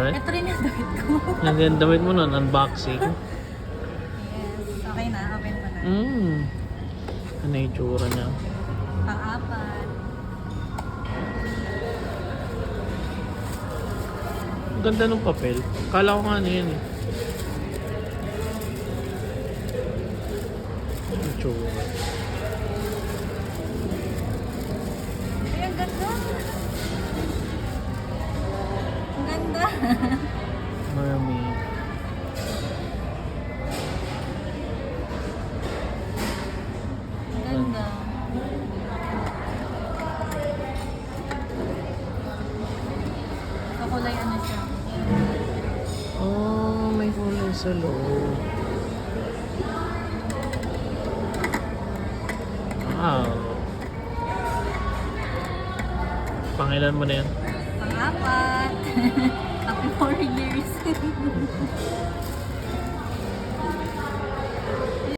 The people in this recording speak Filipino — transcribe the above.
rin? Ito rin yung damit ko. Yan yung damit mo nun, unboxing. Yes. Okay na, open ko na. Ano yung itsura niya? Pang-apat. Ang ganda ng papel. Kala ko nga ano yan eh. Itsura. Ay, ang ganda. Ang ganda. Mermaid. Ang ganda. Kakulay ano siya. Oh, may kulay sa loob. Wow. Pangilan mo na yan? Pang-apat. Happy 4 years.